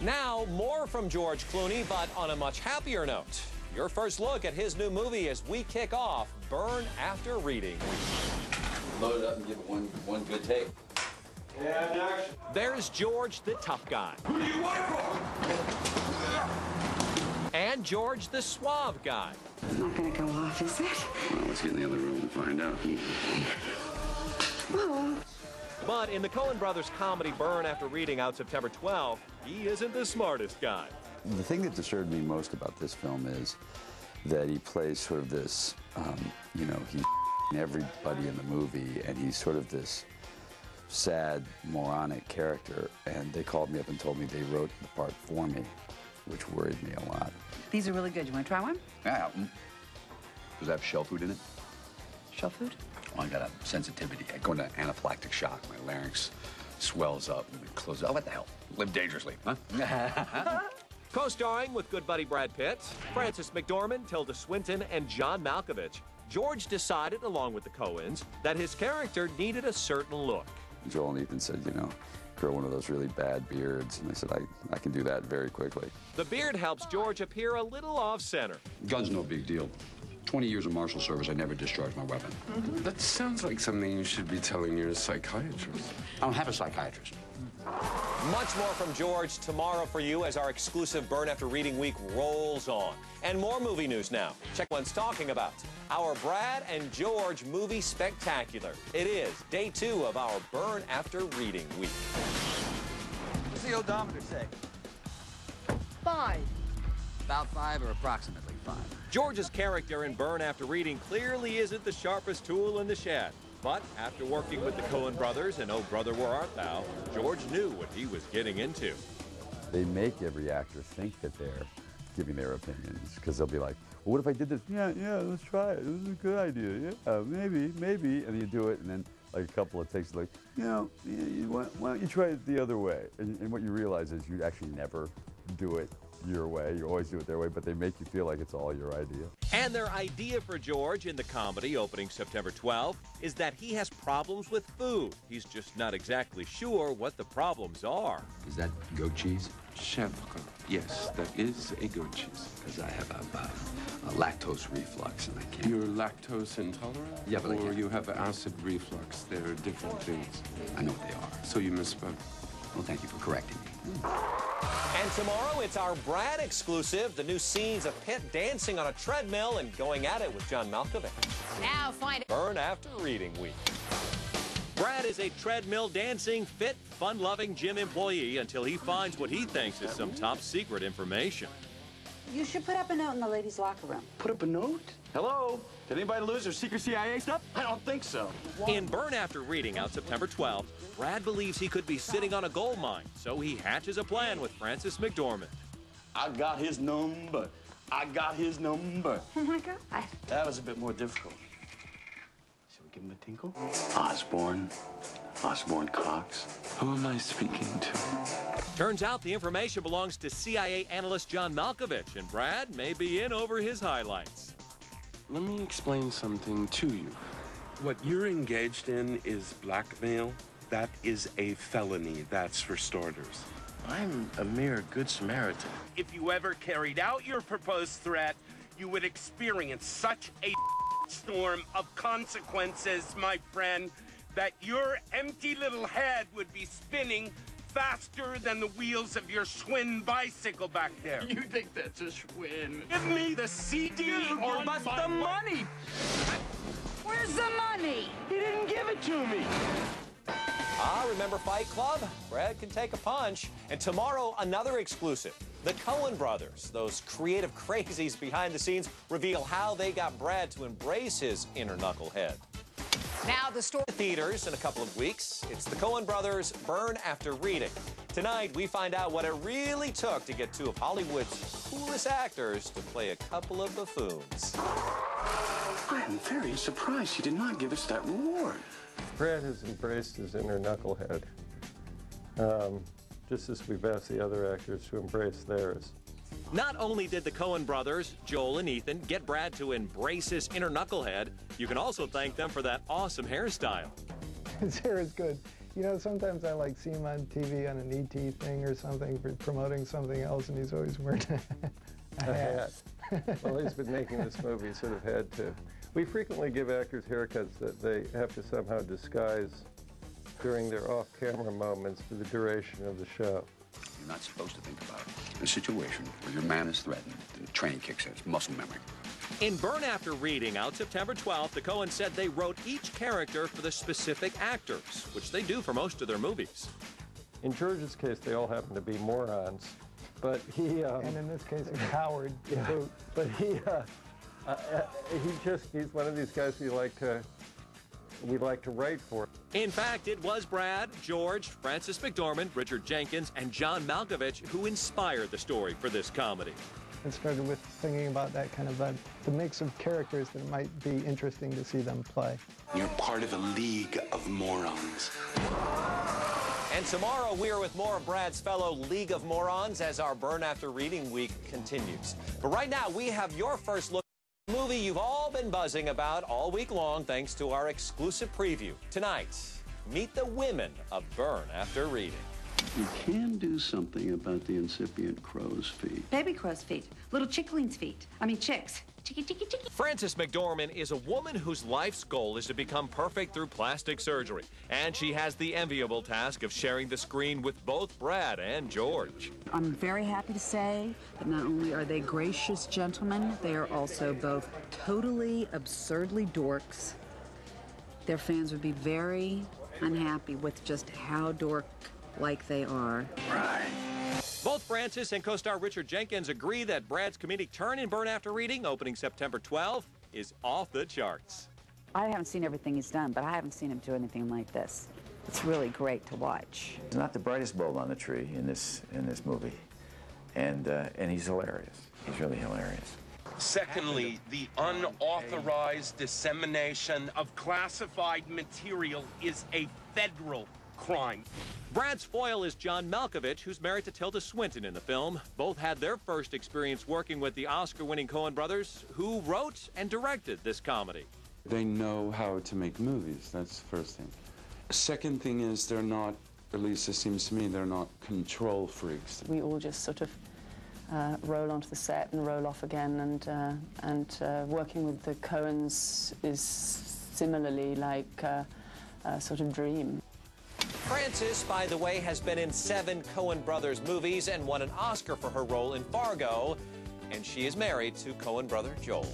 Now, more from George Clooney, but on a much happier note. Your first look at his new movie as we kick off Burn After Reading. Load it up and give it one good take. And action. There's George, the tough guy. Who do you work for? And George, the suave guy. It's not gonna go off, is it? Well, let's get in the other room and find out. Oh. But in the Coen brothers comedy Burn After Reading, out September 12th, he isn't the smartest guy. The thing that disturbed me most about this film is that he plays sort of this, he's everybody in the movie, and he's sort of this sad, moronic character. And they called me up and told me they wrote the part for me, which worried me a lot. These are really good. You want to try one? Yeah. Does that have shell food in it? Shell food? Well, I got a sensitivity. I go into anaphylactic shock. My larynx swells up and it closes. Oh, what the hell? Live dangerously, huh? Co-starring with good buddy Brad Pitt, Frances McDormand, Tilda Swinton, and John Malkovich, George decided, along with the Coens, that his character needed a certain look. Joel and Ethan said, grow one of those really bad beards. And I said, I can do that very quickly. The beard helps George appear a little off-center. Gun's no big deal. 20 years of martial service, I never discharged my weapon. That sounds like something you should be telling your psychiatrist. I don't have a psychiatrist. Much more from George tomorrow for you as our exclusive Burn After Reading week rolls on. And more movie news now. Check one's talking about our Brad and George movie spectacular. It is day 2 of our Burn After Reading week. What's the odometer say? 5. About 5 or approximately 5. George's character in Burn After Reading clearly isn't the sharpest tool in the shed. But after working with the Coen brothers and Oh Brother, Where Art Thou, George knew what he was getting into. They make every actor think that they're giving their opinions, because they'll be like, well, what if I did this? Yeah, let's try it. This is a good idea. Yeah, maybe. And you do it, and then like a couple of takes, like, why don't you try it the other way? And what you realize is you actually never do it your way. You always do it their way, but they make you feel like it's all your idea. And their idea for George in the comedy opening September 12th is that he has problems with food. He's just not exactly sure what the problems are. Is that goat cheese? Chef, yes, that is a goat cheese. Because I have a lactose reflux, and I can't. You're lactose intolerant? Yeah, but I Or can't. you have acid reflux. They're different things. I know what they are. So you misspoke. Well, thank you for correcting me. And tomorrow, it's our Brad exclusive, the new scenes of Pitt dancing on a treadmill and going at it with John Malkovich. Now find it. Burn After Reading week. Brad is a treadmill dancing, fit, fun-loving gym employee until he finds what he thinks is some top-secret information. You should put up a note in the ladies' locker room. Put up a note? Hello? Did anybody lose their secret CIA stuff? I don't think so. In Burn After Reading, out September 12th, Brad believes he could be sitting on a gold mine, so he hatches a plan with Frances McDormand. I got his number. Oh, my God. That was a bit more difficult. Should we give him a tinkle? Osborne Cox. Who am I speaking to? Turns out the information belongs to CIA analyst John Malkovich, and Brad may be in over his highlights. Let me explain something to you. What you're engaged in is blackmail. That is a felony. That's for starters. I'm a mere good Samaritan. If you ever carried out your proposed threat, you would experience such a storm of consequences, my friend, that your empty little head would be spinning faster than the wheels of your Schwinn bicycle back there. You think that's a Schwinn? Give me the CD or bust the money! Where's the money? He didn't give it to me. Remember Fight Club? Brad can take a punch. And tomorrow, another exclusive. The Coen brothers, those creative crazies behind the scenes, reveal how they got Brad to embrace his inner knucklehead. Now the story. Theaters in a couple of weeks. It's the Coen brothers' Burn After Reading. Tonight, we find out what it really took to get 2 of Hollywood's coolest actors to play a couple of buffoons. I am very surprised he did not give us that reward. Brad has embraced his inner knucklehead, just as we've asked the other actors to embrace theirs. Not only did the Coen brothers, Joel and Ethan, get Brad to embrace his inner knucklehead, you can also thank them for that awesome hairstyle. His hair is good. You know, sometimes I like see him on TV on an ET thing or something, promoting something else, and he's always wearing a hat. Well, he's been making this movie, sort of had to. We frequently give actors haircuts that they have to somehow disguise during their off-camera moments for the duration of the show. You're not supposed to think about a situation where your man is threatened and the training kicks in. It's muscle memory. In Burn After Reading, out September 12th, the Coens said they wrote each character for the specific actors, which they do for most of their movies. In George's case, they all happen to be morons, but he... and in this case, a coward. Yeah, but he's one of these guys we like to write for. In fact, it was Brad, George, Frances McDormand, Richard Jenkins, and John Malkovich who inspired the story for this comedy. It started with thinking about that kind of the mix of characters that might be interesting to see them play. You're part of a league of morons. And tomorrow we are with more of Brad's fellow League of Morons as our Burn After Reading week continues. But right now we have your first look at the movie you've all been buzzing about all week long thanks to our exclusive preview. Tonight, meet the women of Burn After Reading. You can do something about the incipient crow's feet. Baby crow's feet. Little chicklings' feet. I mean, chicks. Chicky, chicky, chicky. Frances McDormand is a woman whose life's goal is to become perfect through plastic surgery. And she has the enviable task of sharing the screen with both Brad and George. I'm very happy to say that not only are they gracious gentlemen, they are also both totally, absurdly dorks. Their fans would be very unhappy with just how dork-like they are. Right. Both Frances and co-star Richard Jenkins agree that Brad's comedic turn in Burn After Reading, opening September 12th, is off the charts. I haven't seen everything he's done, but I haven't seen him do anything like this. It's really great to watch. He's not the brightest bulb on the tree in this movie, and he's hilarious. He's really hilarious. Secondly, the unauthorized dissemination of classified material is a federal crime. Brad's foil is John Malkovich, who's married to Tilda Swinton in the film. Both had their first experience working with the Oscar-winning Coen brothers, who wrote and directed this comedy. They know how to make movies, that's the first thing. Second thing is they're not, at least it seems to me, they're not control freaks. We all just sort of roll onto the set and roll off again, and working with the Coens is similarly like a sort of dream. Frances, by the way, has been in 7 Coen brothers movies and won an Oscar for her role in Fargo, and she is married to Coen brother Joel.